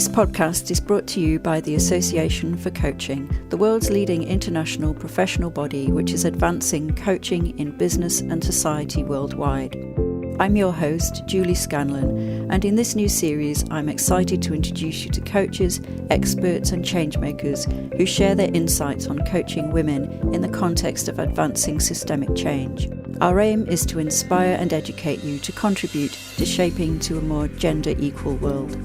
This podcast is brought to you by the Association for Coaching, the world's leading international professional body which is advancing coaching in business and society worldwide. I'm your host, Julie Scanlon, and in this new series I'm excited to introduce you to coaches, experts and changemakers who share their insights on coaching women in the context of advancing systemic change. Our aim is to inspire and educate you to contribute to shaping to a more gender equal world.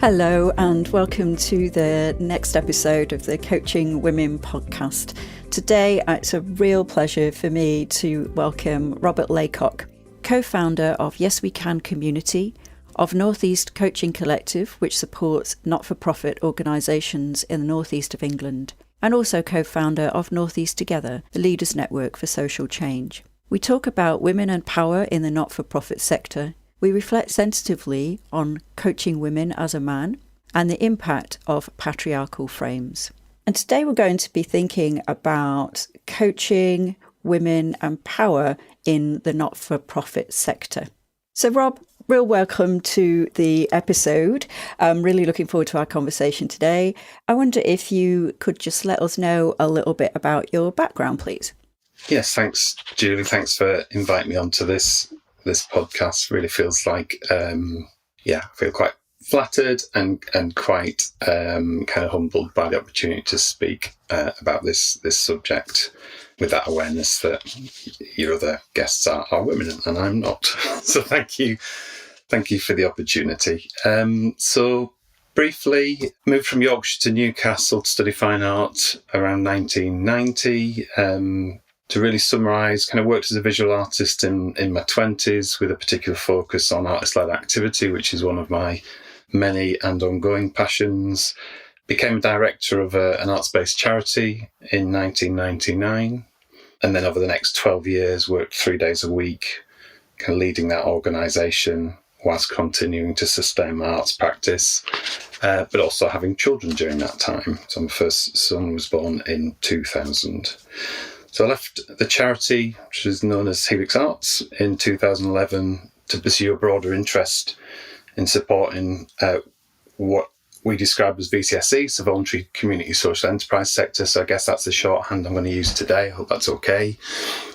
Hello and welcome to the next episode of the Coaching Women podcast. Today it's a real pleasure for me to welcome Robert Laycock, co-founder of Yes We Can community, of Northeast Coaching Collective, which supports not-for-profit organisations in the northeast of England, and also co-founder of Northeast Together, the Leaders Network for Social Change. We talk about women and power in the not-for-profit sector. We reflect sensitively on coaching women as a man and the impact of patriarchal frames. And today we're going to be thinking about coaching women and power in the not-for-profit sector. So Rob, real welcome to the episode. I'm really looking forward to our conversation today. I wonder if you could just let us know a little bit about your background, please. Yes, thanks, Julie. Thanks for inviting me onto this podcast. Really feels like, I feel quite flattered and quite kind of humbled by the opportunity to speak about this subject, with that awareness that your other guests are women and I'm not. So thank you for the opportunity. So briefly, moved from Yorkshire to Newcastle to study fine art around 1990. To really summarise, kind of worked as a visual artist in my 20s with a particular focus on artist-led activity, which is one of my many and ongoing passions. Became a director of an arts-based charity in 1999. And then over the next 12 years, worked 3 days a week, kind of leading that organisation whilst continuing to sustain my arts practice, but also having children during that time. So my first son was born in 2000. So I left the charity, which is known as Helix Arts, in 2011 to pursue a broader interest in supporting what we describe as VCSE, so voluntary community social enterprise sector. So I guess that's the shorthand I'm going to use today. I hope that's okay.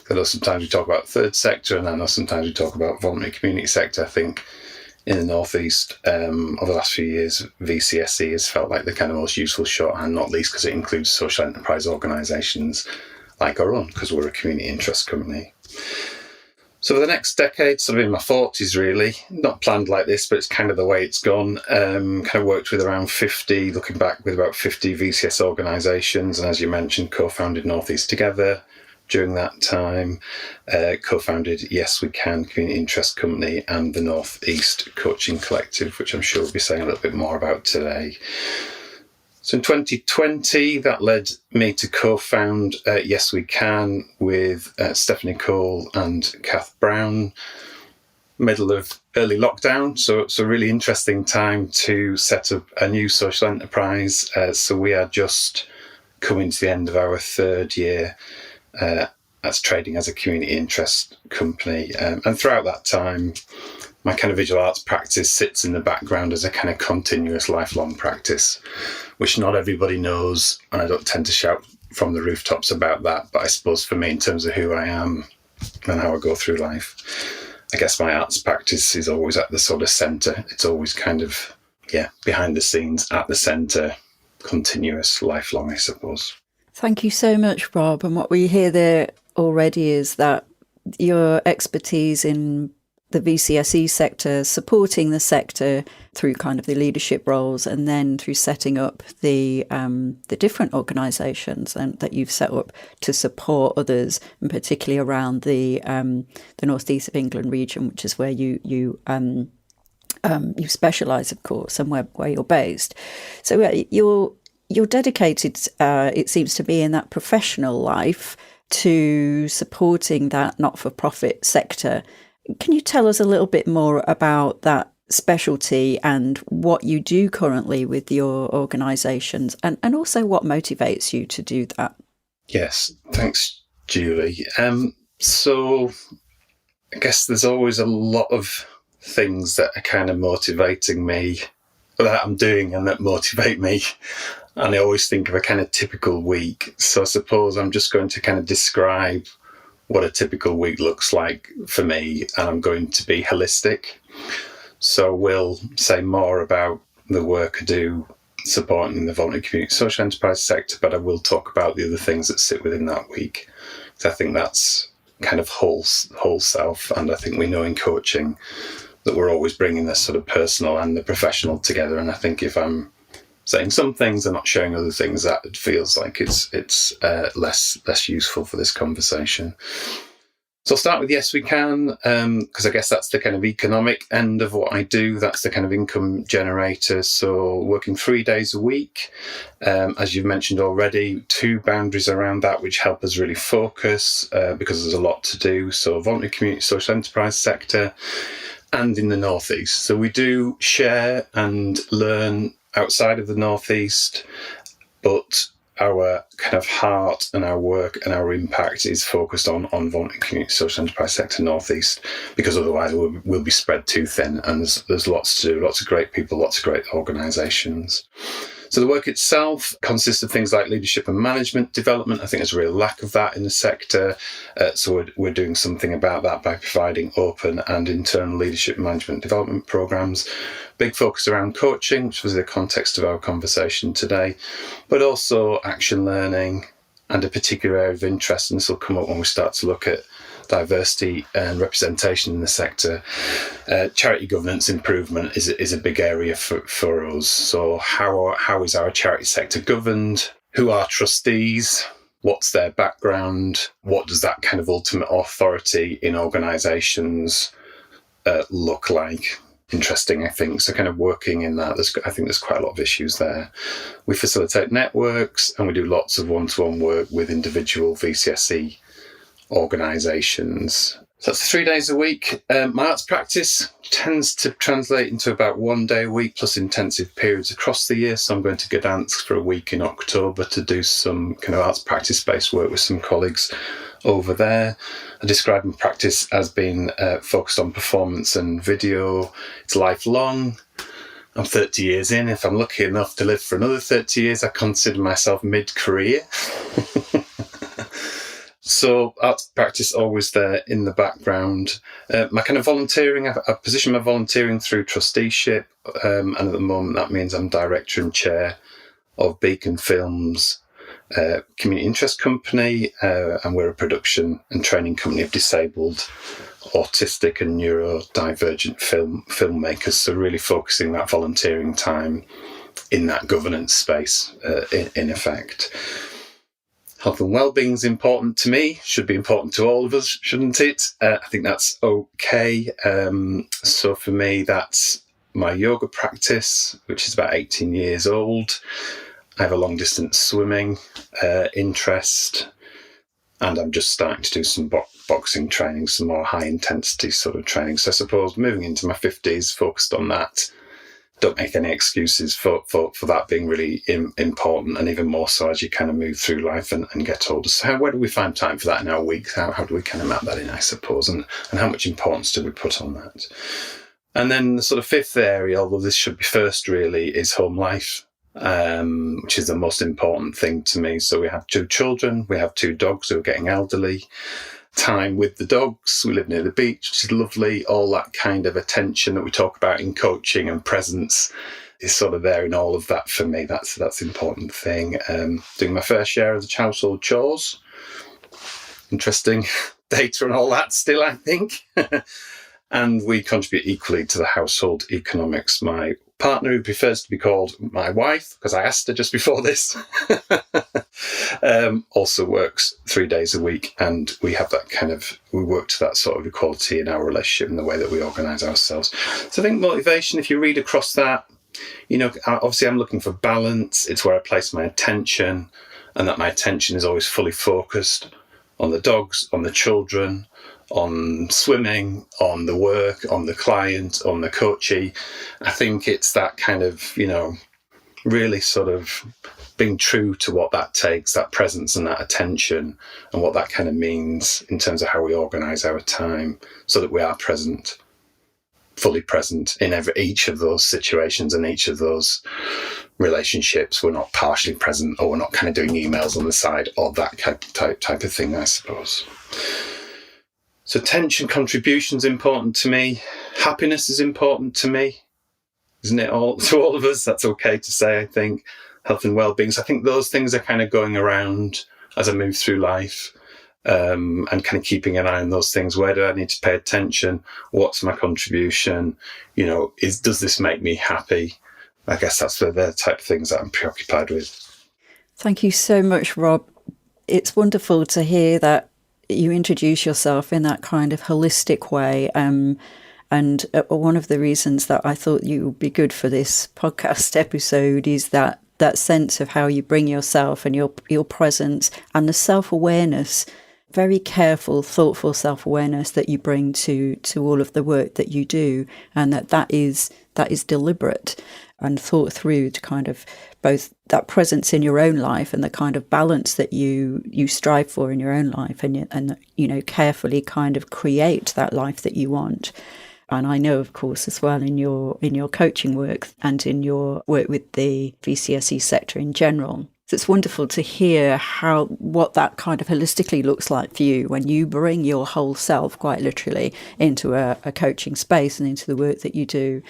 I know sometimes we talk about third sector, and I know sometimes we talk about voluntary community sector. I think in the Northeast, over the last few years, VCSE has felt like the kind of most useful shorthand, not least because it includes social enterprise organisations like our own, because we're a community interest company. So for the next decade, sort of in my 40s really, not planned like this, but it's kind of the way it's gone. Kind of worked with around 50, looking back with about 50 VCS organisations. And as you mentioned, co-founded Northeast Together during that time. Co-founded Yes We Can community interest company and the Northeast Coaching Collective, which I'm sure we'll be saying a little bit more about today. So in 2020, that led me to co-found Yes We Can with Stephanie Cole and Kath Brown, middle of early lockdown. So it's a really interesting time to set up a new social enterprise. So we are just coming to the end of our third year as trading as a community interest company. And throughout that time, my kind of visual arts practice sits in the background as a kind of continuous lifelong practice, which not everybody knows, and I don't tend to shout from the rooftops about that, but I suppose for me, in terms of who I am and how I go through life, I guess my arts practice is always at the sort of centre. It's always kind of, behind the scenes, at the centre, continuous, lifelong, I suppose. Thank you so much, Rob. And what we hear there already is that your expertise in the VCSE sector, supporting the sector through kind of the leadership roles, and then through setting up the different organisations that you've set up to support others, and particularly around the northeast of England region, which is where you specialise, of course, and where you're based. So you're dedicated, it seems to be, in that professional life to supporting that not-for-profit sector. Can you tell us a little bit more about that specialty and what you do currently with your organisations, and also what motivates you to do that? Yes, thanks, Julie. So I guess there's always a lot of things that are kind of motivating me that I'm doing and that motivate me. And I always think of a kind of typical week. So I suppose I'm just going to kind of describe what a typical week looks like for me, and I'm going to be holistic. So we'll say more about the work I do supporting the voluntary community social enterprise sector, but I will talk about the other things that sit within that week. So I think that's kind of whole self, and I think we know in coaching that we're always bringing the sort of personal and the professional together. And I think if I'm saying some things and not sharing other things, that it feels like it's less useful for this conversation. So I'll start with Yes We Can, because I guess that's the kind of economic end of what I do. That's the kind of income generator. So working 3 days a week, as you've mentioned already, 2 boundaries around that which help us really focus because there's a lot to do. So voluntary community social enterprise sector and in the Northeast. So we do share and learn outside of the Northeast, but our kind of heart and our work and our impact is focused on voluntary community social enterprise sector Northeast, because otherwise we'll be spread too thin, and there's lots to do, lots of great people, lots of great organisations. So the work itself consists of things like leadership and management development. I think there's a real lack of that in the sector. So we're doing something about that by providing open and internal leadership and management development programs. Big focus around coaching, which was the context of our conversation today, but also action learning and a particular area of interest. And this will come up when we start to look at diversity and representation in the sector. Charity governance improvement is a big area for us. So how is our charity sector governed? Who are trustees? What's their background? What does that kind of ultimate authority in organisations look like? Interesting, I think. So kind of working in that, I think there's quite a lot of issues there. We facilitate networks and we do lots of one-to-one work with individual VCSE organisations. So that's 3 days a week. My arts practice tends to translate into about 1 day a week plus intensive periods across the year. So I'm going to Gdansk for a week in October to do some kind of arts practice-based work with some colleagues over there. I describe my practice as being focused on performance and video. It's lifelong. I'm 30 years in. If I'm lucky enough to live for another 30 years, I consider myself mid-career. So arts practice always there in the background. My kind of volunteering, I've positioned my volunteering through trusteeship, and at the moment that means I'm director and chair of Beacon Films community interest company, and we're a production and training company of disabled, autistic and neurodivergent filmmakers. So really focusing that volunteering time in that governance space, in effect. Health and well-being is important to me, should be important to all of us, shouldn't it? I think that's okay. So for me, that's my yoga practice, which is about 18 years old. I have a long-distance swimming interest, and I'm just starting to do some boxing training, some more high-intensity sort of training. So I suppose moving into my 50s, focused on that. Don't make any excuses for that being really important, and even more so as you kind of move through life and get older. So where do we find time for that in our week? How do we kind of map that in, I suppose, and how much importance do we put on that? And then the sort of fifth area, although this should be first really, is home life, which is the most important thing to me. So we have 2 children, we have 2 dogs who are getting elderly. Time with the dogs, we live near the beach, which is lovely. All that kind of attention that we talk about in coaching and presence is sort of there in all of that for me. That's the important thing. Doing my fair share of the household chores. Interesting data and all that still, I think. And we contribute equally to the household economics. My partner, who prefers to be called my wife, because I asked her just before this, also works 3 days a week, and we have that kind of, we work to that sort of equality in our relationship and the way that we organise ourselves. So I think motivation, if you read across that, you know, obviously I'm looking for balance. It's where I place my attention, and that my attention is always fully focused on the dogs, on the children, on swimming, on the work, on the client, on the coachee. I think it's that kind of, you know, really sort of being true to what that takes, that presence and that attention, and what that kind of means in terms of how we organise our time so that we are present fully present in each of those situations and each of those relationships. We're not partially present, or we're not kind of doing emails on the side, or that type of thing, I suppose. So attention, contribution is important to me. Happiness is important to me, isn't it? To all of us, that's okay to say, I think. Health and well-being. So I think those things are kind of going around as I move through life, and kind of keeping an eye on those things. Where do I need to pay attention? What's my contribution? Does this make me happy? I guess that's the type of things that I'm preoccupied with. Thank you so much, Rob. It's wonderful to hear that you introduce yourself in that kind of holistic way. And one of the reasons that I thought you would be good for this podcast episode is that sense of how you bring yourself and your presence and the self-awareness, very careful, thoughtful self-awareness that you bring to all of the work that you do, and that is deliberate and thought through, to kind of both that presence in your own life and the kind of balance that you strive for in your own life, and carefully kind of create that life that you want. And I know, of course, as well in your coaching work and in your work with the VCSE sector in general. So it's wonderful to hear what that kind of holistically looks like for you when you bring your whole self, quite literally, into a coaching space and into the work that you do.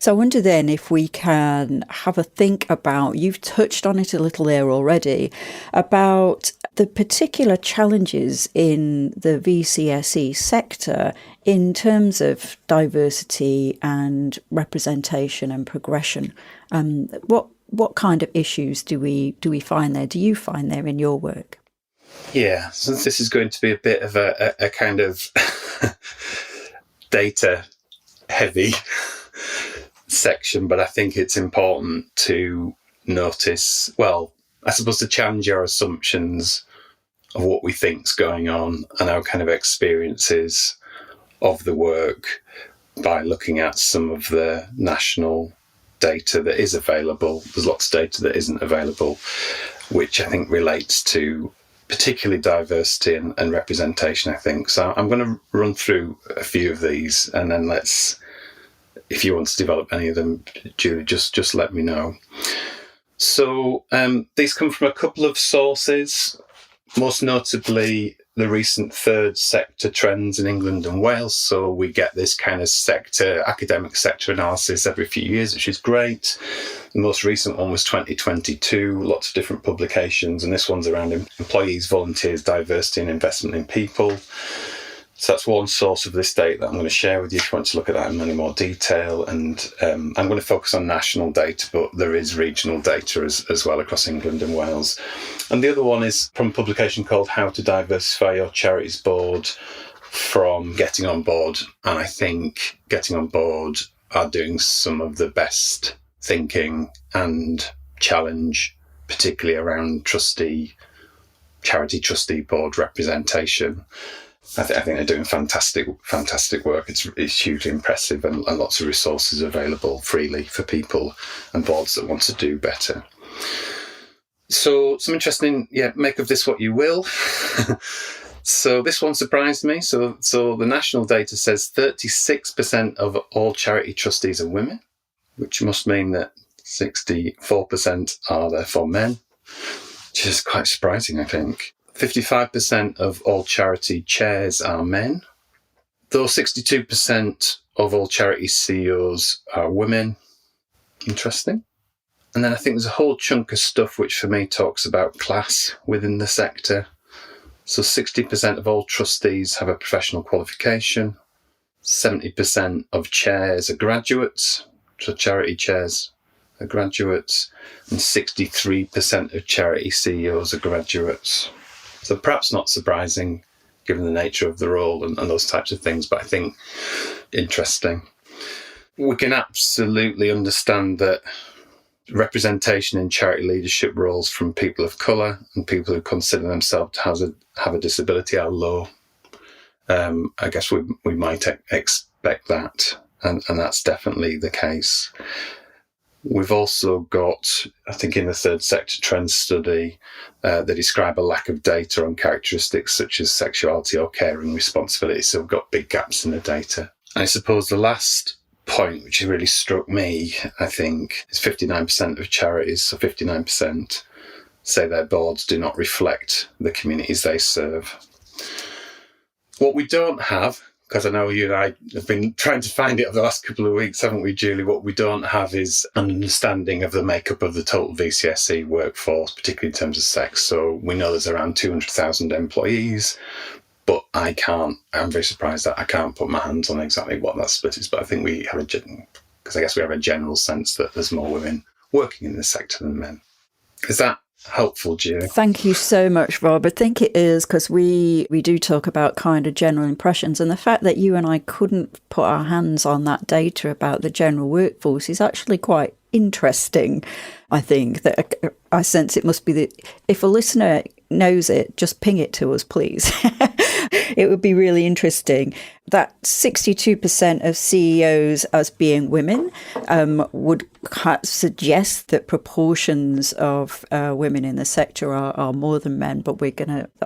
So I wonder then if we can have a think about, you've touched on it a little there already, about the particular challenges in the VCSE sector in terms of diversity and representation and progression. What kind of issues do we find there? Do you find there in your work? Yeah, so this is going to be a bit of a kind of data heavy section, but I think it's important to notice, well, I suppose to challenge our assumptions of what we think's going on and our kind of experiences of the work by looking at some of the national data that is available. There's lots of data that isn't available, which I think relates to particularly diversity and representation, I think. So I'm going to run through a few of these, and then if you want to develop any of them, Julie, just let me know. So these come from a couple of sources, most notably the recent third sector trends in England and Wales. So we get this kind of academic sector analysis every few years, which is great. The most recent one was 2022, lots of different publications, and this one's around employees, volunteers, diversity and investment in people. So that's one source of this data that I'm going to share with you if you want to look at that in any more detail. And I'm going to focus on national data, but there is regional data as well across England and Wales. And the other one is from a publication called How to Diversify Your Charities Board from Getting On Board. And I think Getting On Board are doing some of the best thinking and challenge, particularly around charity trustee board representation. I think they're doing fantastic work. It's hugely impressive, and lots of resources available freely for people and boards that want to do better. So some interesting, make of this what you will. So this one surprised me. So the national data says 36% of all charity trustees are women, which must mean that 64% are therefore men, which is quite surprising, I think. 55% of all charity chairs are men, though 62% of all charity CEOs are women. Interesting. And then I think there's a whole chunk of stuff which for me talks about class within the sector. So 60% of all trustees have a professional qualification, 70% of chairs are graduates, so charity chairs are graduates, and 63% of charity CEOs are graduates. So perhaps not surprising given the nature of the role and those types of things, but I think interesting. We can absolutely understand that representation in charity leadership roles from people of colour and people who consider themselves to have a disability are low. I guess we might expect that, and that's definitely the case. We've also got, I think in the third sector trend study, they describe a lack of data on characteristics such as sexuality or caring responsibility. So we've got big gaps in the data. I suppose the last point which really struck me, I think, is 59% of charities, so 59%, say their boards do not reflect the communities they serve. What we don't have, because I know you and I have been trying to find it over the last couple of weeks, haven't we, Julie? What we don't have is an understanding of the makeup of the total VCSE workforce, particularly in terms of sex. So we know there's around 200,000 employees, but I'm very surprised that I can't put my hands on exactly what that split is. But I think we have because I guess we have a general sense that there's more women working in this sector than men. Is that helpful, Julie? Thank you so much, Rob. I think it is, because we do talk about kind of general impressions, and the fact that you and I couldn't put our hands on that data about the general workforce is actually quite interesting. I think that I sense it must be that if a listener knows it, just ping it to us, please. It would be really interesting. That 62% of CEOs as being women would suggest that proportions of women in the sector are more than men, but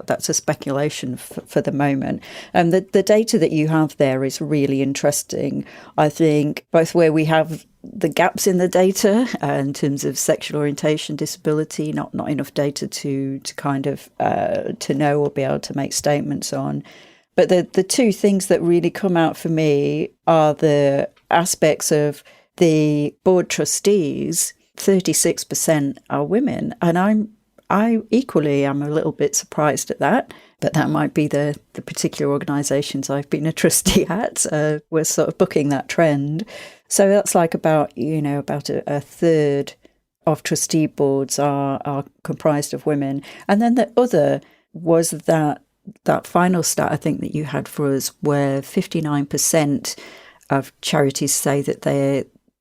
that's a speculation for the moment. The data that you have there is really interesting. I think both where we have the gaps in the data in terms of sexual orientation, disability, not enough data to kind of to know or be able to make statements on. But the two things that really come out for me are the aspects of the board trustees. 36% are women, and I equally am a little bit surprised at that. But that might be the particular organisations I've been a trustee at. We're sort of booking that trend. So that's like about a third of trustee boards are comprised of women. And then the other was that final stat I think that you had for us, where 59% of charities say that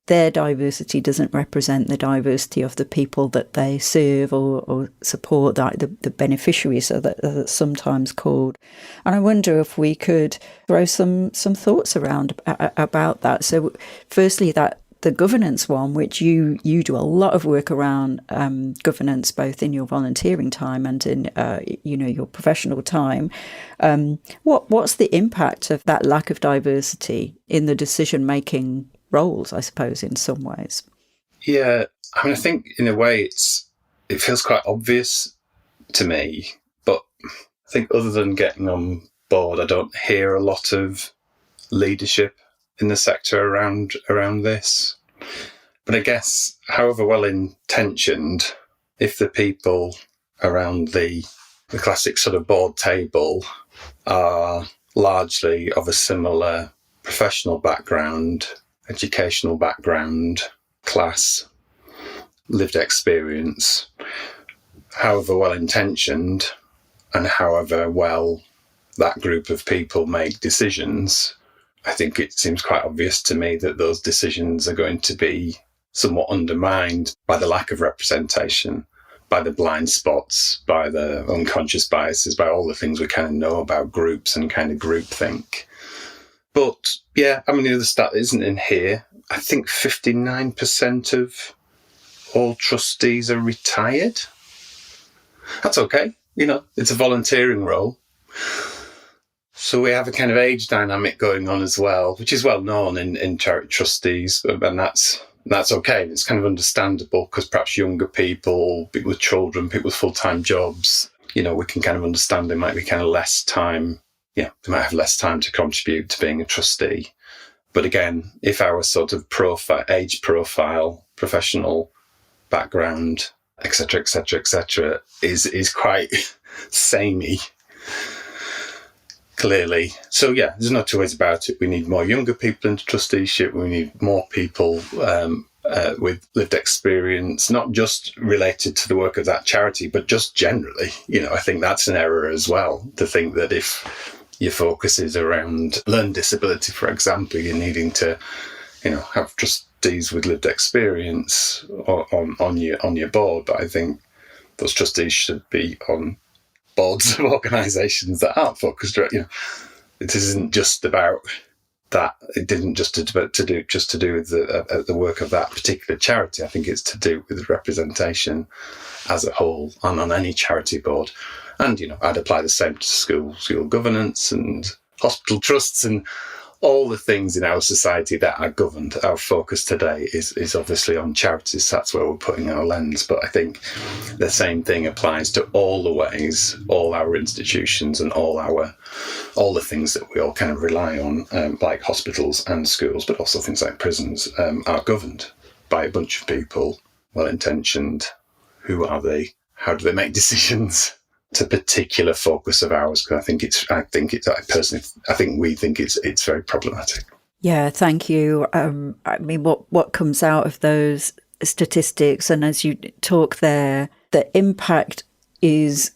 their diversity doesn't represent the diversity of the people that they serve or support, the beneficiaries, so that's sometimes called. And I wonder if we could throw some thoughts around about that. So firstly, that the governance one, which you do a lot of work around governance, both in your volunteering time and in your professional time. What's the impact of that lack of diversity in the decision-making roles, I suppose, in some ways? Yeah, I mean, I think in a way it feels quite obvious to me, but I think other than getting on board, I don't hear a lot of leadership in the sector around this. But I guess, however well intentioned, if the people around the classic sort of board table are largely of a similar professional background, educational background, class, lived experience, however well intentioned and however well that group of people make decisions, I think it seems quite obvious to me that those decisions are going to be somewhat undermined by the lack of representation, by the blind spots, by the unconscious biases, by all the things we kind of know about groups and kind of groupthink. But yeah, I mean, the other stat isn't in here. I think 59% of all trustees are retired. That's okay. It's a volunteering role. So we have a kind of age dynamic going on as well, which is well known in charity trustees, and that's okay. It's kind of understandable because perhaps younger people with children, people with full-time jobs, we can kind of understand there might be kind of less time. Yeah, they might have less time to contribute to being a trustee. But again, if our sort of age profile, professional background, etc., is quite samey, clearly. So yeah, there's no two ways about it. We need more younger people into trusteeship. We need more people with lived experience, not just related to the work of that charity, but just generally. I think that's an error as well, to think that if your focus is around learning disability, for example, you're needing to, have trustees with lived experience on your board. But I think those trustees should be on boards of organisations that aren't focused. It isn't just about that. It didn't just to do with the work of that particular charity. I think it's to do with representation as a whole and on any charity board. And I'd apply the same to school governance and hospital trusts and all the things in our society that are governed. Our focus today is obviously on charities. That's where we're putting our lens. But I think the same thing applies to all the ways, all our institutions and all the things that we all kind of rely on, like hospitals and schools, but also things like prisons, are governed by a bunch of people, well-intentioned. Who are they? How do they make decisions? It's a particular focus of ours, because I think we think it's very problematic. Yeah, thank you. I mean, what comes out of those statistics, and as you talk there, the impact is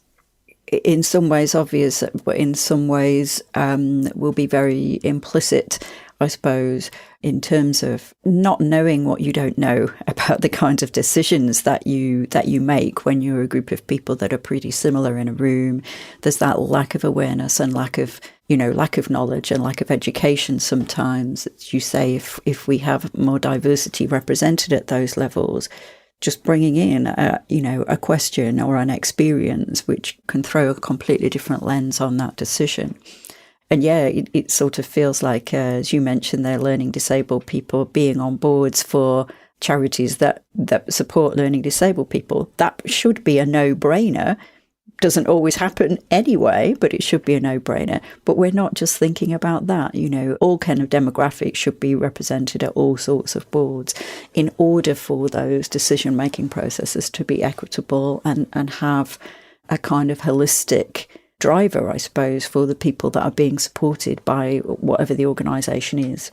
in some ways obvious, but in some ways will be very implicit, I suppose, in terms of not knowing what you don't know about the kinds of decisions that you make when you're a group of people that are pretty similar in a room. There's that lack of awareness and lack of knowledge and lack of education sometimes. As you say, if we have more diversity represented at those levels, just bringing in a question or an experience which can throw a completely different lens on that decision. And yeah, it sort of feels like, as you mentioned there, learning disabled people being on boards for charities that support learning disabled people. That should be a no-brainer. Doesn't always happen anyway, but it should be a no-brainer. But we're not just thinking about that. All kind of demographics should be represented at all sorts of boards in order for those decision-making processes to be equitable and have a kind of holistic driver, I suppose, for the people that are being supported by whatever the organisation is.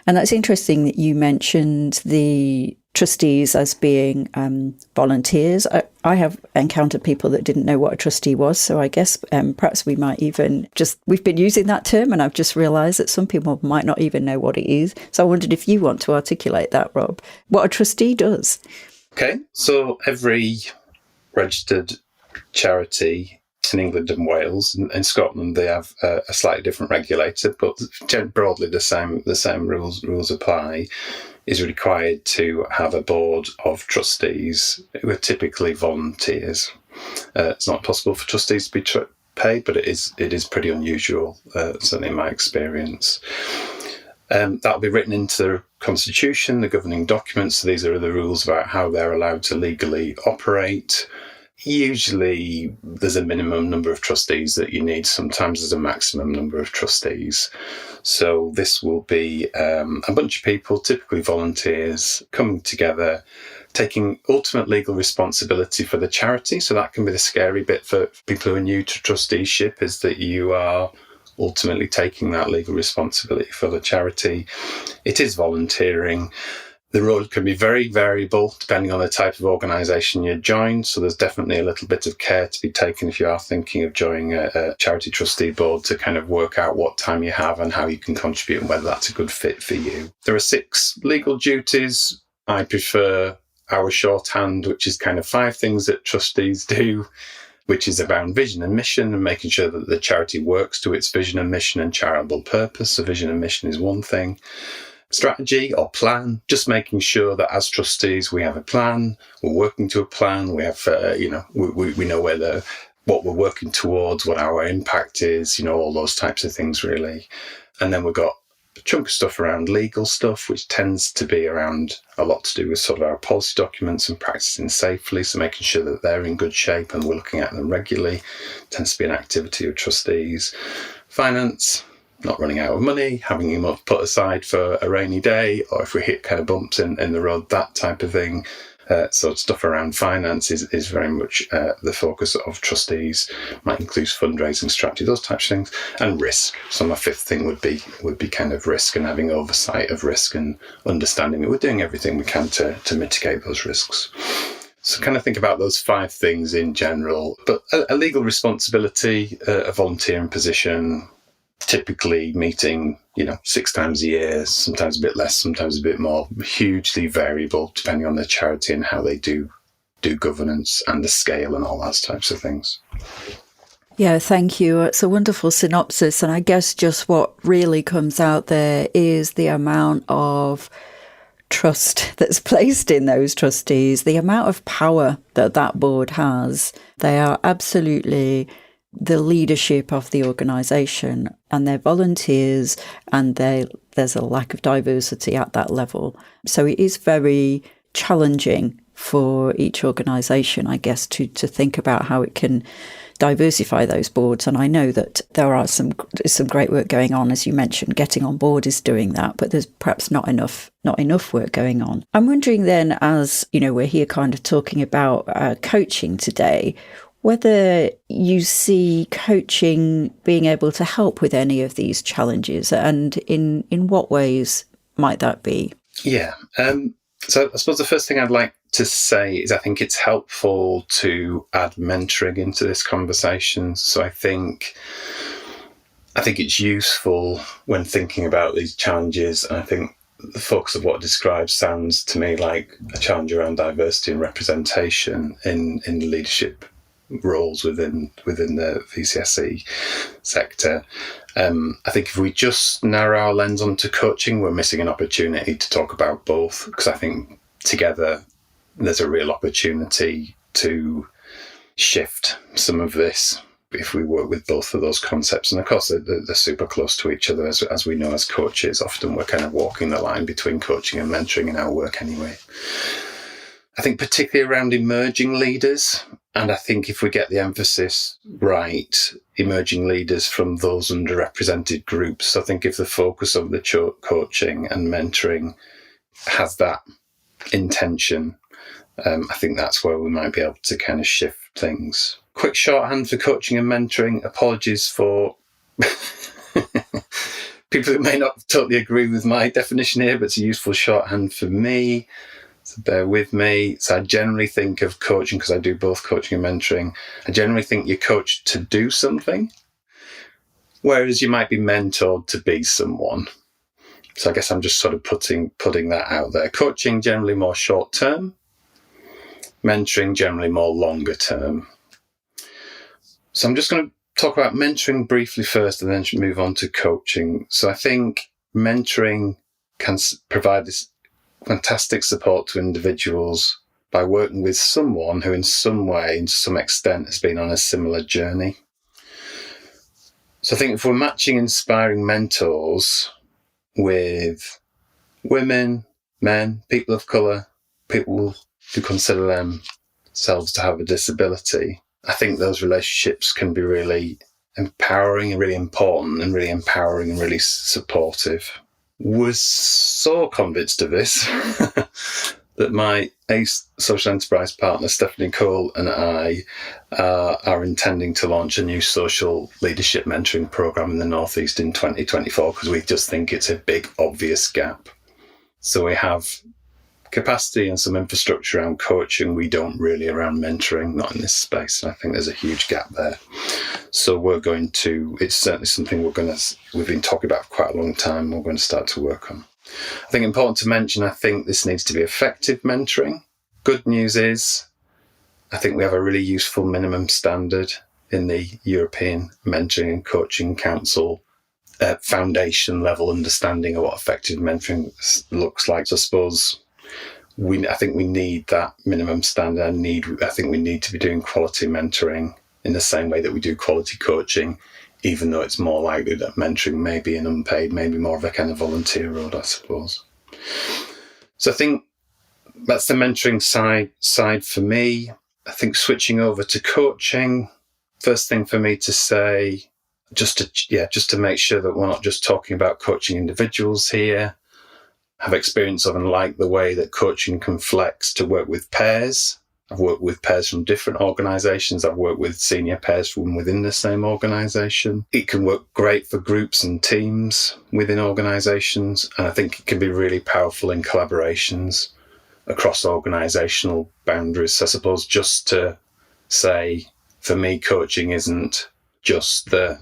And that's interesting that you mentioned the trustees as being volunteers. I have encountered people that didn't know what a trustee was, so I guess perhaps we might even we've been using that term, and I've just realised that some people might not even know what it is. So I wondered if you want to articulate that, Rob, what a trustee does. Okay, so every registered charity in England and Wales and in Scotland, they have a slightly different regulator, but broadly the same rules apply. Is required to have a board of trustees who are typically volunteers. It's not possible for trustees to be paid, but it is pretty unusual, certainly in my experience. That'll be written into the constitution, the governing documents. So these are the rules about how they're allowed to legally operate. Usually there's a minimum number of trustees that you need. Sometimes there's a maximum number of trustees. So this will be a bunch of people, typically volunteers, coming together, taking ultimate legal responsibility for the charity. So that can be the scary bit for people who are new to trusteeship, is that you are ultimately taking that legal responsibility for the charity. It is volunteering. The role can be very variable depending on the type of organisation you join. So there's definitely a little bit of care to be taken if you are thinking of joining a charity trustee board, to kind of work out what time you have and how you can contribute and whether that's a good fit for you. There are 6 legal duties. I prefer our shorthand, which is kind of 5 things that trustees do, which is around vision and mission and making sure that the charity works to its vision and mission and charitable purpose. So vision and mission is one thing. Strategy or plan, just making sure that as trustees we have a plan, we're working to a plan, we have, we know what we're working towards, what our impact is, all those types of things really. And then we've got a chunk of stuff around legal stuff, which tends to be around a lot to do with sort of our policy documents and practicing safely. So making sure that they're in good shape and we're looking at them regularly tends to be an activity of trustees. Finance, not running out of money, having enough put aside for a rainy day, or if we hit kind of bumps in the road, that type of thing. So stuff around finance is very much the focus of trustees. Might include fundraising strategy, those types of things, and risk. So my 5th thing would be kind of risk and having oversight of risk and understanding that we're doing everything we can to mitigate those risks. So kind of think about those 5 things in general. But a legal responsibility, a volunteering position, typically meeting, 6 times a year, sometimes a bit less, sometimes a bit more, hugely variable depending on the charity and how they do governance and the scale and all those types of things. Yeah, thank you. It's a wonderful synopsis. And I guess just what really comes out there is the amount of trust that's placed in those trustees, the amount of power that board has. They are absolutely the leadership of the organisation and their volunteers, and there's a lack of diversity at that level. So it is very challenging for each organisation, I guess, to think about how it can diversify those boards. And I know that there are some great work going on, as you mentioned. Getting on board is doing that, but there's perhaps not enough work going on. I'm wondering then, as you know, we're here kind of talking about coaching today, whether you see coaching being able to help with any of these challenges, and in what ways might that be? Yeah. So I suppose the first thing I'd like to say is I think it's helpful to add mentoring into this conversation. So I think it's useful when thinking about these challenges. And I think the focus of what it describes sounds to me like a challenge around diversity and representation in leadership roles within the VCSE sector. I think if we just narrow our lens onto coaching, we're missing an opportunity to talk about both, because I think together there's a real opportunity to shift some of this if we work with both of those concepts. And of course, they're super close to each other, as we know as coaches. Often we're kind of walking the line between coaching and mentoring in our work anyway. I think particularly around emerging leaders, and I think if we get the emphasis right, emerging leaders from those underrepresented groups. I think if the focus of the coaching and mentoring has that intention, I think that's where we might be able to kind of shift things. Quick shorthand for coaching and mentoring. Apologies for people who may not totally agree with my definition here, but it's a useful shorthand for me. So bear with me. So I generally think of coaching, because I do both coaching and mentoring, I generally think you're coached to do something, whereas you might be mentored to be someone. So I guess I'm just sort of putting that out there. Coaching generally more short term, mentoring generally more longer term. So I'm just going to talk about mentoring briefly first and then move on to coaching. So I think mentoring can provide this fantastic support to individuals by working with someone who in some way, to some extent, has been on a similar journey. So I think if we're matching inspiring mentors with women, men, people of colour, people who consider themselves to have a disability, I think those relationships can be really empowering and really important and really empowering and really supportive. Was so convinced of this that my social enterprise partner, Stephanie Cole, and I are intending to launch a new social leadership mentoring programme in the North East in 2024, because we just think it's a big, obvious gap. So we have capacity and some infrastructure around coaching. We don't really around mentoring, not in this space. And I think there's a huge gap there. So it's certainly something we've been talking about for quite a long time. We're going to start to work on. I think important to mention, I think this needs to be effective mentoring. Good news is, I think we have a really useful minimum standard in the European Mentoring and Coaching Council foundation level understanding of what effective mentoring looks like. So I suppose I think we need that minimum standard. I think we need to be doing quality mentoring in the same way that we do quality coaching, even though it's more likely that mentoring may be an unpaid, maybe more of a kind of volunteer role, I suppose. So I think that's the mentoring side for me. I think switching over to coaching, first thing for me to say, just to make sure that we're not just talking about coaching individuals here, have experience of and like the way that coaching can flex to work with pairs. I've worked with pairs from different organisations. I've worked with senior pairs from within the same organisation. It can work great for groups and teams within organisations. And I think it can be really powerful in collaborations across organisational boundaries. So I suppose just to say, for me, coaching isn't just the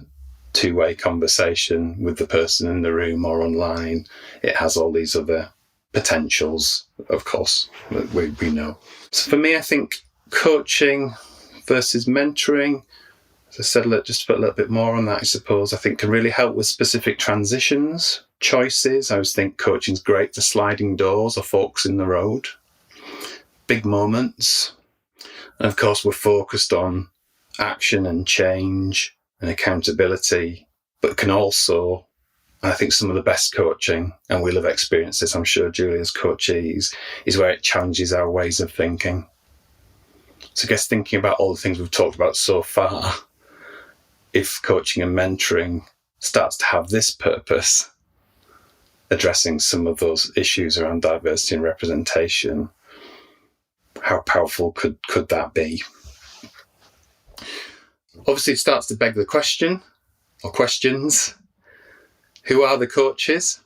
two-way conversation with the person in the room or online. It has all these other potentials, of course, that we know. So for me, I think coaching versus mentoring, as I said, just to put a little bit more on that, I suppose, I think can really help with specific transitions, choices. I always think coaching's great for sliding doors or forks in the road, big moments. And of course, we're focused on action and change and accountability, but can also, I think some of the best coaching, and we'll have experienced this, I'm sure, Julie, as coachees, is where it challenges our ways of thinking. So I guess thinking about all the things we've talked about so far, if coaching and mentoring starts to have this purpose, addressing some of those issues around diversity and representation, how powerful could that be? Obviously, it starts to beg the question, or questions. Who are the coaches?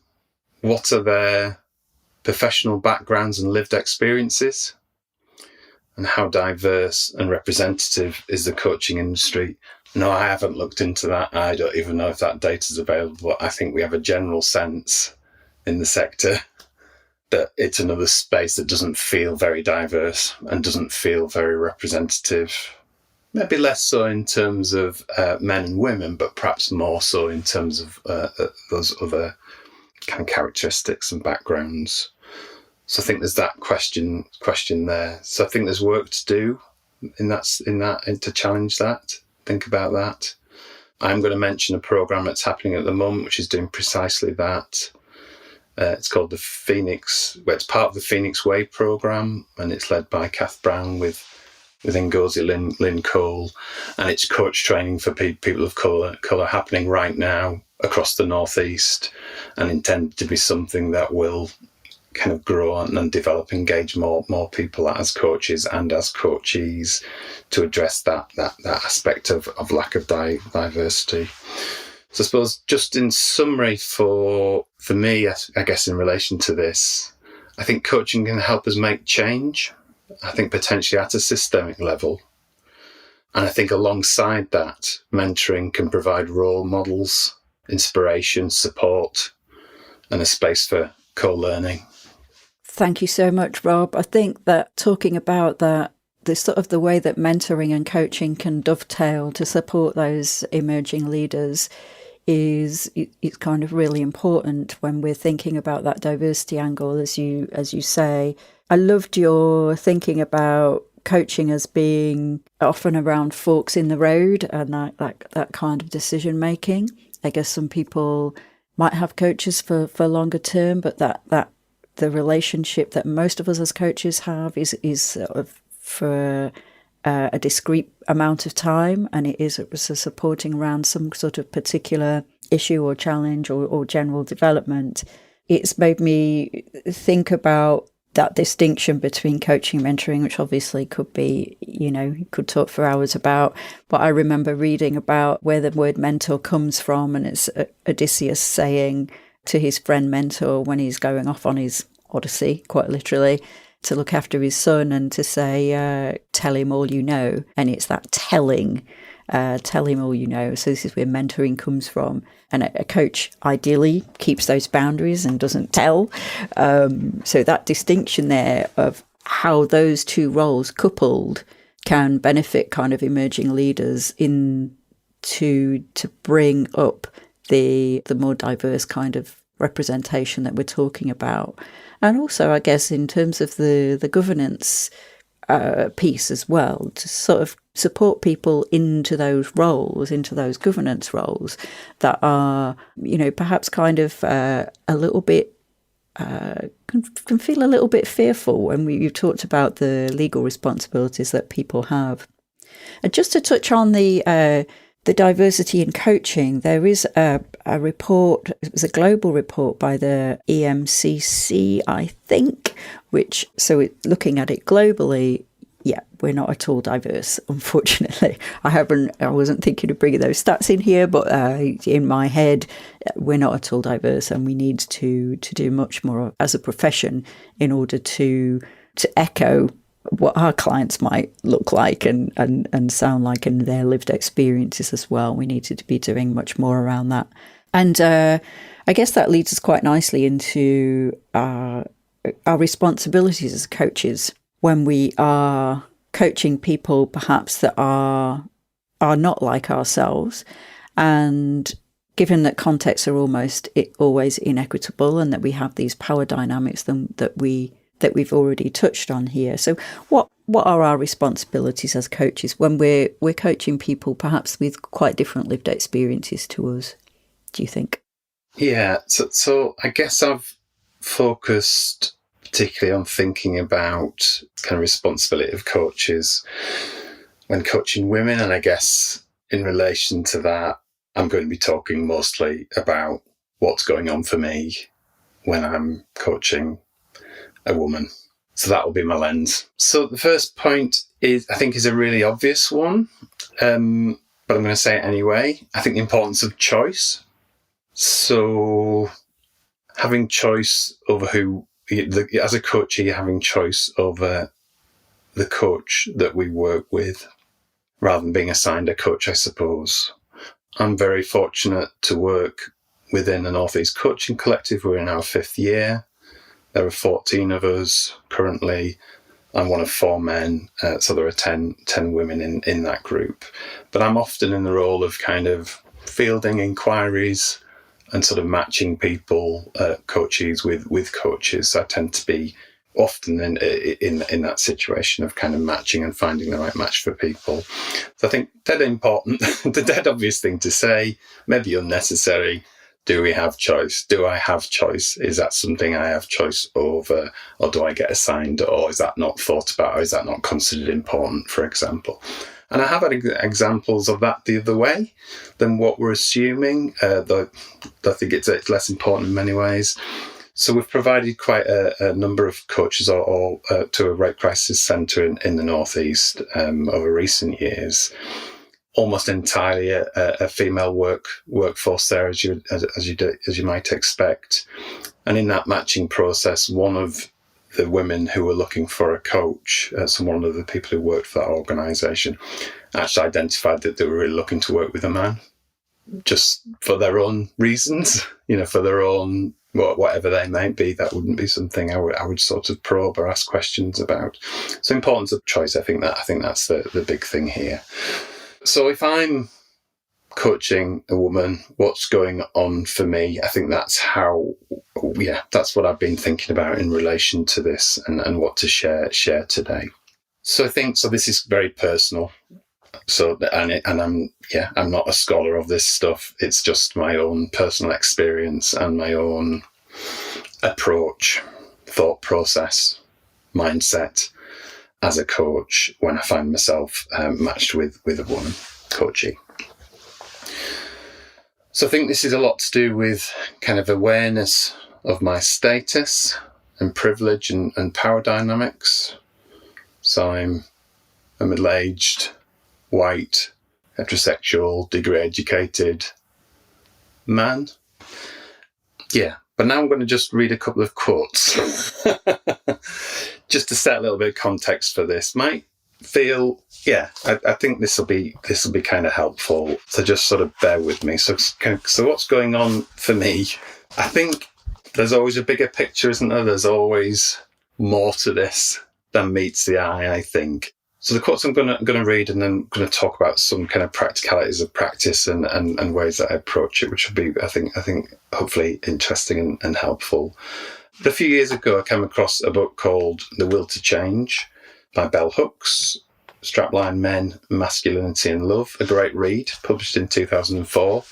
What are their professional backgrounds and lived experiences? And how diverse and representative is the coaching industry? No, I haven't looked into that. I don't even know if that data is available. I think we have a general sense in the sector that it's another space that doesn't feel very diverse and doesn't feel very representative. Maybe less so in terms of men and women, but perhaps more so in terms of those other kind of characteristics and backgrounds. So I think there's that question there. So I think there's work to do in that and to challenge that, think about that. I'm going to mention a program that's happening at the moment, which is doing precisely that. It's called the Phoenix. Well, it's part of the Phoenix Way program, and it's led by Kath Brown with Ngozi Lynn Cole, and it's coach training for people of colour happening right now across the Northeast, and intended to be something that will kind of grow and develop, engage more people as coaches and as coachees to address that aspect of lack of diversity. So I suppose just in summary for me, I guess in relation to this, I think coaching can help us make change. I think potentially at a systemic level. And I think alongside that, mentoring can provide role models, inspiration, support, and a space for co-learning. Thank you so much, Rob. I think that talking about that, the sort of the way that mentoring and coaching can dovetail to support those emerging leaders it's kind of really important when we're thinking about that diversity angle, as you say. I loved your thinking about coaching as being often around forks in the road and that kind of decision making. I guess some people might have coaches for longer term, but that the relationship that most of us as coaches have is sort of for a discrete amount of time, and it is supporting around some sort of particular issue or challenge or general development. It's made me think about that distinction between coaching and mentoring, which obviously could be, could talk for hours about. But I remember reading about where the word mentor comes from, and it's Odysseus saying to his friend mentor when he's going off on his Odyssey, quite literally, to look after his son and to say, tell him all you know. And it's that telling, tell him all you know. So this is where mentoring comes from. And a coach ideally keeps those boundaries and doesn't tell. So that distinction there of how those two roles coupled can benefit kind of emerging leaders to bring up the more diverse kind of representation that we're talking about. And also, I guess, in terms of the governance piece as well, to sort of support people into those roles, into those governance roles that are, perhaps kind of a little bit, can feel a little bit fearful when you've talked about the legal responsibilities that people have. And just to touch on the diversity in coaching, there is a report, it was a global report by the EMCC, I think, looking at it globally, yeah, we're not at all diverse, unfortunately. I wasn't thinking of bringing those stats in here, but in my head, we're not at all diverse, and we need to do much more as a profession in order to echo what our clients might look like and sound like in their lived experiences as well. We need to be doing much more around that. And I guess that leads us quite nicely into our responsibilities as coaches when we are coaching people perhaps that are not like ourselves. And given that contexts are always inequitable, and that we have these power dynamics that we've already touched on here. So what what are our responsibilities as coaches when we're coaching people perhaps with quite different lived experiences to us, do you think? Yeah, so I guess I've focused particularly on thinking about kind of responsibility of coaches when coaching women, and I guess in relation to that, I'm going to be talking mostly about what's going on for me when I'm coaching a woman. So that will be my lens. So the first point is a really obvious one, but I'm going to say it anyway. I think the importance of choice. So having choice over as a coach, you're having choice over the coach that we work with, rather than being assigned a coach, I suppose. I'm very fortunate to work within the North East Coaching Collective. We're in our 5th year. There are 14 of us currently. I'm one of 4 men, so there are 10 women in that group. But I'm often in the role of kind of fielding inquiries and sort of matching people, coaches with coaches. So I tend to be often in that situation of kind of matching and finding the right match for people. So I think dead important, the dead obvious thing to say, maybe unnecessary. Do we have choice? Do I have choice? Is that something I have choice over, or do I get assigned, or is that not thought about, or is that not considered important, for example? And I have had examples of that the other way than what we're assuming, though I think it's less important in many ways. So we've provided quite a number of coaches to a rape crisis centre in the North East over recent years. Almost entirely a female workforce there, as you might expect. And in that matching process, one of the women who were looking for a coach, so one of the people who worked for that organisation, actually identified that they were really looking to work with a man, just for their own reasons, for their own, whatever they might be. That wouldn't be something I would sort of probe or ask questions about. So importance of choice, I think that's the big thing here. So if I'm coaching a woman, what's going on for me? I think that's what I've been thinking about in relation to this and what to share today. So I think, this is very personal. So, I'm not a scholar of this stuff. It's just my own personal experience and my own approach, thought process, mindset as a coach when I find myself matched with a woman coaching. So I think this is a lot to do with kind of awareness of my status and privilege and power dynamics. So I'm a middle-aged, white, heterosexual, degree-educated man. Yeah, but now I'm going to just read a couple of quotes just to set a little bit of context for this. Might feel, I think this will be kind of helpful. So just sort of bear with me. So what's going on for me? I think there's always a bigger picture, isn't there? There's always more to this than meets the eye, I think. So the quotes I'm going to read, and then going to talk about some kind of practicalities of practice and ways that I approach it, which will be, I think, hopefully interesting and helpful. But a few years ago, I came across a book called The Will to Change by Bell Hooks, Strapline Men, Masculinity and Love, a great read, published in 2004.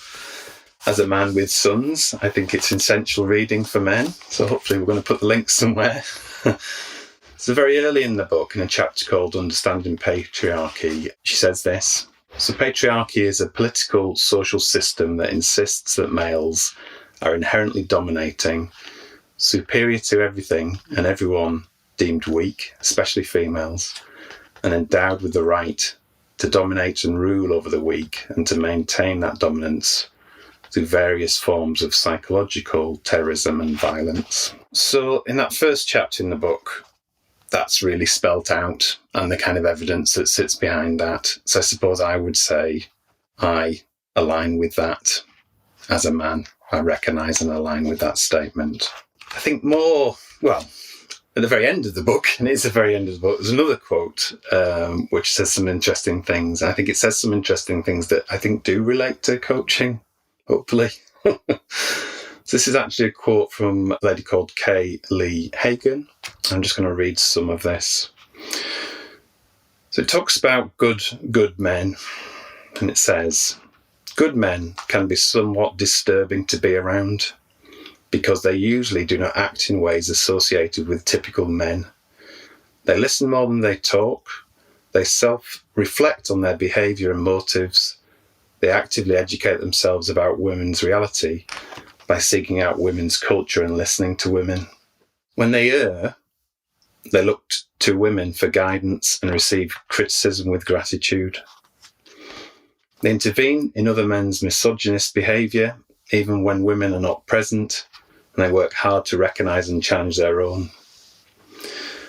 As a man with sons, I think it's essential reading for men. So hopefully we're going to put the link somewhere. So very early in the book, in a chapter called Understanding Patriarchy, she says this. So patriarchy is a political social system that insists that males are inherently dominating, superior to everything and everyone, deemed weak, especially females, and endowed with the right to dominate and rule over the weak and to maintain that dominance through various forms of psychological terrorism and violence. So in that first chapter in the book, that's really spelt out, and the kind of evidence that sits behind that. So I suppose I would say I align with that as a man. I recognise and align with that statement. I think at the very end of the book, and it's the very end of the book, there's another quote which says some interesting things. I think it says some interesting things that I think do relate to coaching, hopefully. So this is actually a quote from a lady called Kay Lee Hagan. I'm just going to read some of this. So it talks about good men, and it says, good men can be somewhat disturbing to be around because they usually do not act in ways associated with typical men. They listen more than they talk. They self-reflect on their behaviour and motives. They actively educate themselves about women's reality by seeking out women's culture and listening to women. When they err, they look to women for guidance and receive criticism with gratitude. They intervene in other men's misogynist behaviour, even when women are not present, and they work hard to recognise and challenge their own.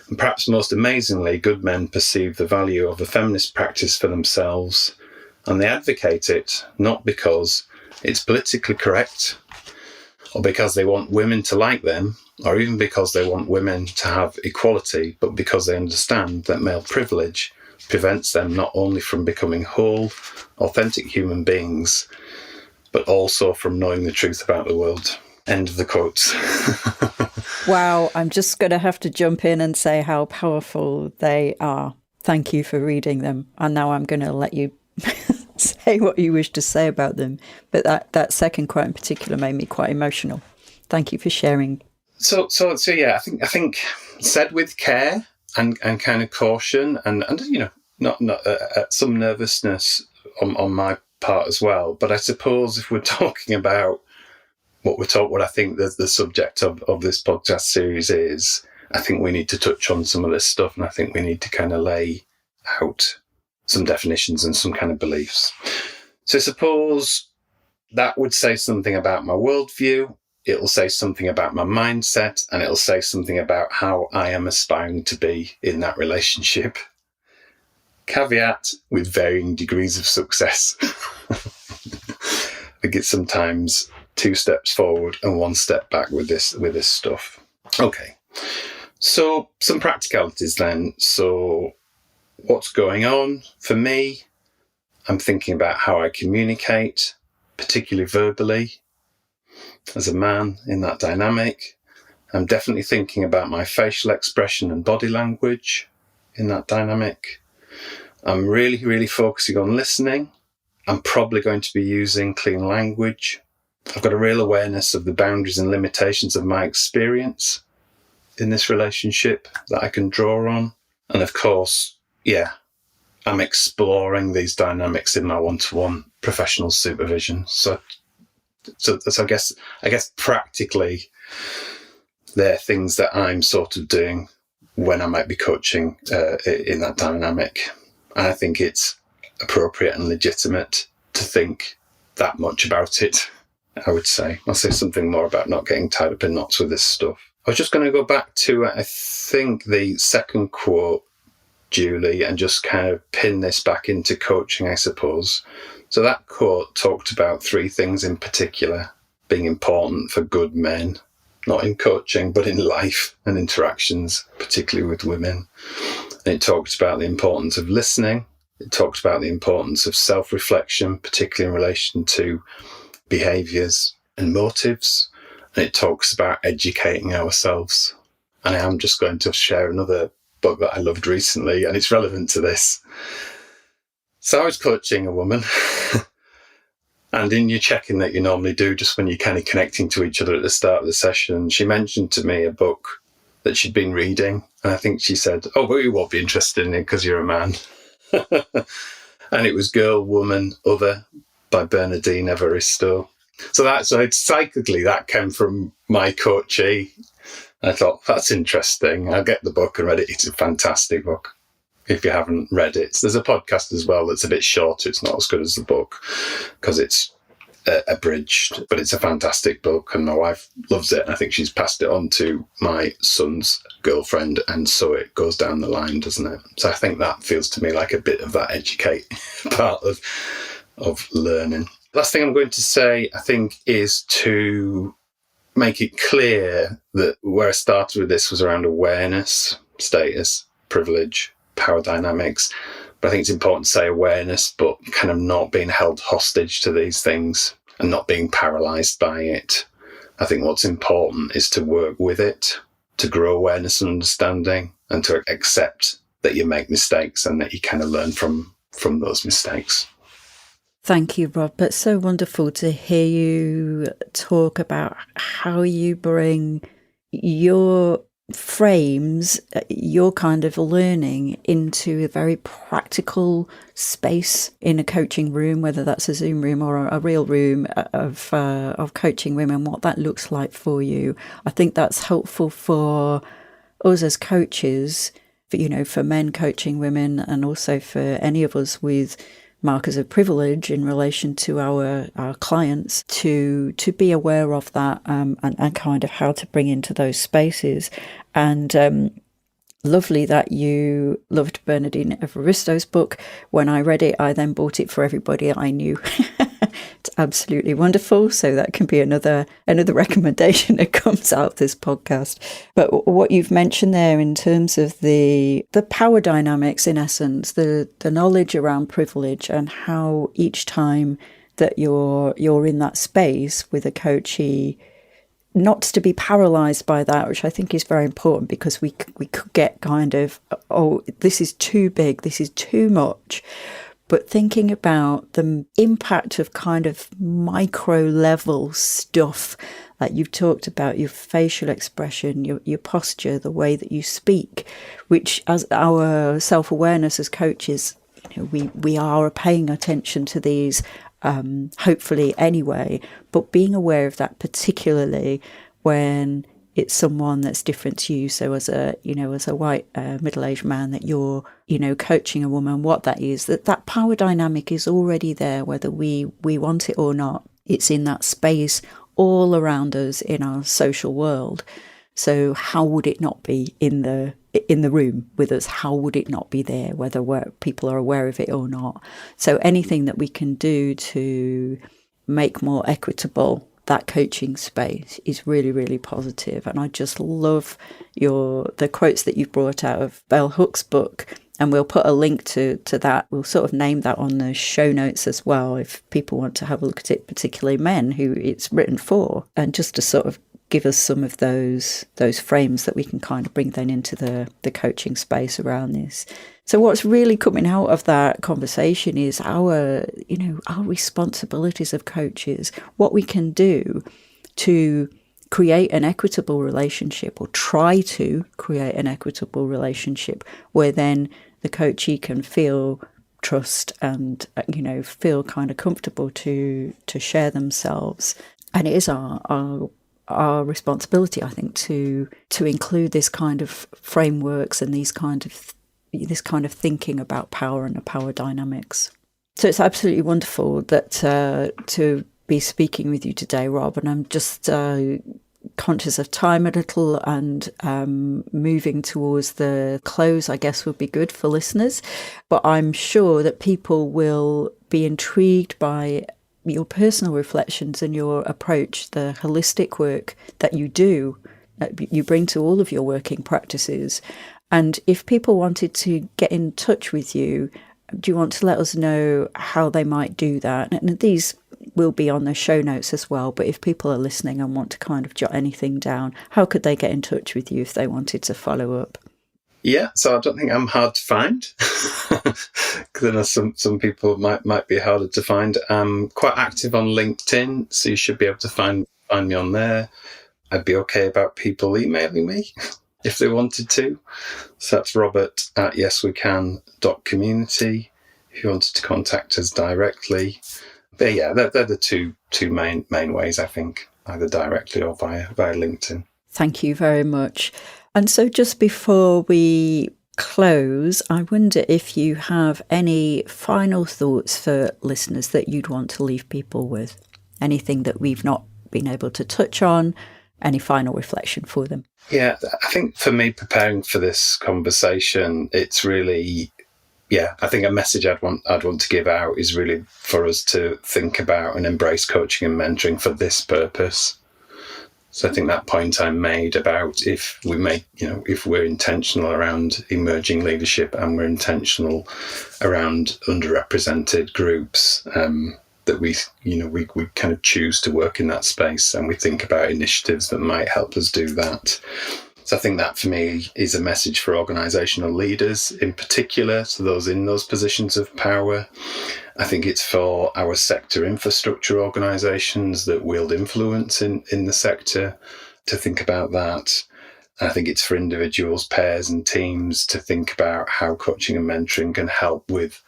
And perhaps most amazingly, good men perceive the value of a feminist practice for themselves, and they advocate it not because it's politically correct, or because they want women to like them, or even because they want women to have equality, but because they understand that male privilege prevents them not only from becoming whole, authentic human beings, but also from knowing the truth about the world. End of the quotes. Wow, I'm just going to have to jump in and say how powerful they are. Thank you for reading them. And now I'm going to let you say what you wish to say about them. But that second quote in particular made me quite emotional. Thank you for sharing. So yeah, I think said with care and kind of caution and not some nervousness on my part as well. But I suppose if we're talking about what I think the subject of this podcast series is, I think we need to touch on some of this stuff, and I think we need to kind of lay out some definitions and some kind of beliefs. So suppose that would say something about my worldview, it'll say something about my mindset, and it'll say something about how I am aspiring to be in that relationship. Caveat, with varying degrees of success. I think it's sometimes 2 steps forward and 1 step back with this stuff. Okay, so some practicalities then. So what's going on for me? I'm thinking about how I communicate, particularly verbally, as a man in that dynamic. I'm definitely thinking about my facial expression and body language in that dynamic. I'm really, really focusing on listening. I'm probably going to be using clean language. I've got a real awareness of the boundaries and limitations of my experience in this relationship that I can draw on. And of course, yeah, I'm exploring these dynamics in my one-to-one professional supervision. So I guess practically they're things that I'm sort of doing when I might be coaching in that dynamic. And I think it's appropriate and legitimate to think that much about it, I would say. I'll say something more about not getting tied up in knots with this stuff. I was just going to go back to, I think, the second quote, Julie, and just kind of pin this back into coaching, I suppose. So that quote talked about 3 things in particular being important for good men, not in coaching, but in life and interactions, particularly with women. And it talked about the importance of listening. It talked about the importance of self-reflection, particularly in relation to behaviours and motives. And it talks about educating ourselves. And I am just going to share another book that I loved recently, and it's relevant to this. So I was coaching a woman, and in your check-in that you normally do just when you're kind of connecting to each other at the start of the session, she mentioned to me a book that she'd been reading. And I think she said, "Oh, but you won't be interested in it because you're a man." And it was Girl, Woman, Other by Bernardine Evaristo. So psychically, that came from my coachee. I thought, that's interesting. I'll get the book and read it. It's a fantastic book. If you haven't read it, there's a podcast as well that's a bit shorter. It's not as good as the book because it's abridged, but it's a fantastic book, and my wife loves it. And I think she's passed it on to my son's girlfriend, and so it goes down the line, doesn't it? So I think that feels to me like a bit of that educate part of learning. Last thing I'm going to say, I think, is to make it clear that where I started with this was around awareness, status, privilege, power dynamics. But I think it's important to say awareness, but kind of not being held hostage to these things and not being paralysed by it. I think what's important is to work with it, to grow awareness and understanding, and to accept that you make mistakes and that you kind of learn from those mistakes. Thank you, Rob. It's so wonderful to hear you talk about how you bring your frames, your kind of learning into a very practical space in a coaching room, whether that's a Zoom room or a real room of coaching women, what that looks like for you. I think that's helpful for us as coaches, for men coaching women, and also for any of us with markers of privilege in relation to our clients to be aware of that, and kind of how to bring into those spaces. And lovely that you loved Bernardine Evaristo's book. When I read it, I then bought it for everybody I knew. It's absolutely wonderful. So that can be another recommendation that comes out of this podcast. But what you've mentioned there in terms of the power dynamics, in essence, the knowledge around privilege, and how each time that you're in that space with a coachee, not to be paralyzed by that, which I think is very important, because we could get kind of, oh, this is too big, this is too much. But thinking about the impact of kind of micro level stuff, like you've talked about your facial expression, your posture, the way that you speak, which as our self-awareness as coaches, we are paying attention to these, hopefully anyway, but being aware of that, particularly when it's someone that's different to you. So as a white middle-aged man that you're, coaching a woman, what that is, that power dynamic is already there, whether we want it or not. It's in that space all around us in our social world. So how would it not be in the room with us? How would it not be there, whether people are aware of it or not? So anything that we can do to make more equitable that coaching space is really, really positive. And I just love the quotes that you've brought out of Bell Hook's book. And we'll put a link to that. We'll sort of name that on the show notes as well, if people want to have a look at it, particularly men who it's written for, and just to sort of give us some of those frames that we can kind of bring then into the coaching space around this. So what's really coming out of that conversation is our responsibilities of coaches, what we can do to create an equitable relationship, or try to create an equitable relationship, where then the coachee can feel trust and, feel kind of comfortable to share themselves. And it is our responsibility, I think, to include this kind of frameworks and this kind of thinking about power and the power dynamics. So it's absolutely wonderful that to be speaking with you today, Rob, and I'm just conscious of time a little, and moving towards the close, I guess, would be good for listeners. But I'm sure that people will be intrigued by your personal reflections and your approach, the holistic work that you do, you bring to all of your working practices. And if people wanted to get in touch with you, do you want to let us know how they might do that? And these will be on the show notes as well, but if people are listening and want to kind of jot anything down, how could they get in touch with you if they wanted to follow up? Yeah, so I don't think I'm hard to find, because I know some people might be harder to find. I'm quite active on LinkedIn, so you should be able to find me on there. I'd be okay about people emailing me if they wanted to. So that's robert@yeswecan.community if you wanted to contact us directly. But yeah, they're the two main ways, I think, either directly or via LinkedIn. Thank you very much. And so just before we close, I wonder if you have any final thoughts for listeners that you'd want to leave people with. Anything that we've not been able to touch on, any final reflection for them? Yeah, I think for me, preparing for this conversation, it's really, I think a message I'd want to give out is really for us to think about and embrace coaching and mentoring for this purpose. So I think that point I made about if we're intentional around emerging leadership and we're intentional around underrepresented groups, that we kind of choose to work in that space, and we think about initiatives that might help us do that. So I think that for me is a message for organisational leaders in particular, so those in those positions of power. I think it's for our sector infrastructure organisations that wield influence in the sector to think about that. I think it's for individuals, pairs and teams to think about how coaching and mentoring can help with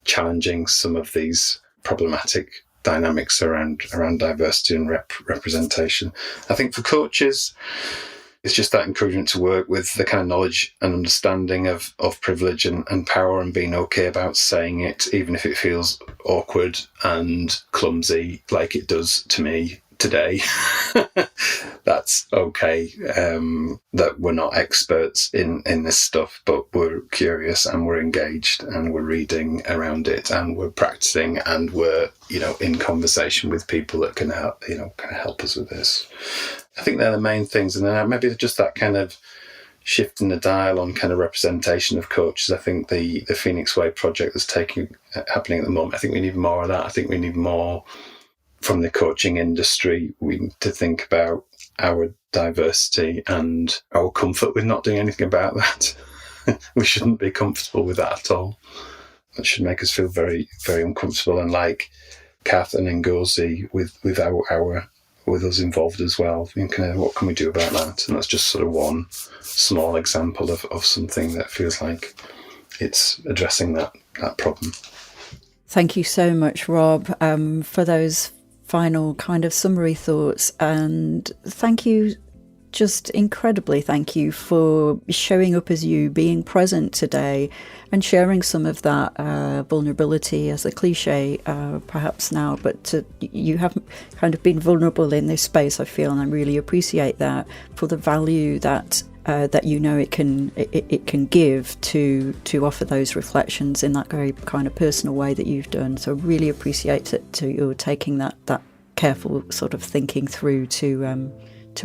challenging some of these problematic dynamics around diversity and representation. I think for coaches, it's just that encouragement to work with the kind of knowledge and understanding of privilege and power, and being okay about saying it, even if it feels awkward and clumsy like it does to me today. That's okay. That we're not experts in this stuff, but we're curious and we're engaged and we're reading around it and we're practicing and we're, in conversation with people that can help, kind of help us with this. I think they're the main things. And then maybe just that kind of shift in the dial on kind of representation of coaches. I think the Phoenix Way project that's happening at the moment, I think we need more of that. I think we need more from the coaching industry. We need to think about our diversity and our comfort with not doing anything about that. We shouldn't be comfortable with that at all. That should make us feel very, very uncomfortable. And like Kath and Ngozi with our with us involved as well. What can we do about that? And that's just sort of one small example of something that feels like it's addressing that problem. Thank you so much, Rob, for those final kind of summary thoughts. And thank you, just incredibly thank you for showing up as you, being present today and sharing some of that vulnerability, as a cliche perhaps now, but you have kind of been vulnerable in this space, I feel, and I really appreciate that, for the value that it can give to offer those reflections in that very kind of personal way that you've done. So really appreciate it to you taking that careful sort of thinking through to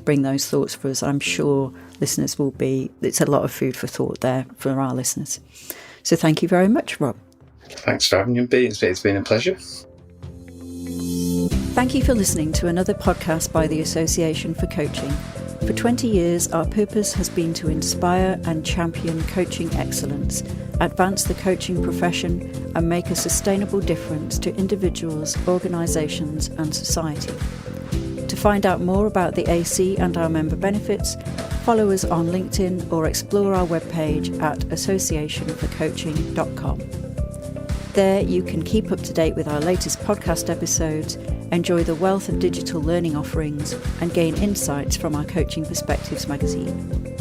bring those thoughts for us. I'm sure listeners it's a lot of food for thought there for our listeners. So thank you very much, Rob. Thanks for having me. It's been a pleasure. Thank you for listening to another podcast by the Association for Coaching. For 20 years, our purpose has been to inspire and champion coaching excellence, advance the coaching profession, and make a sustainable difference to individuals, organisations, and society. To find out more about the AC and our member benefits, follow us on LinkedIn or explore our webpage at associationforcoaching.com. There you can keep up to date with our latest podcast episodes, enjoy the wealth of digital learning offerings, and gain insights from our Coaching Perspectives magazine.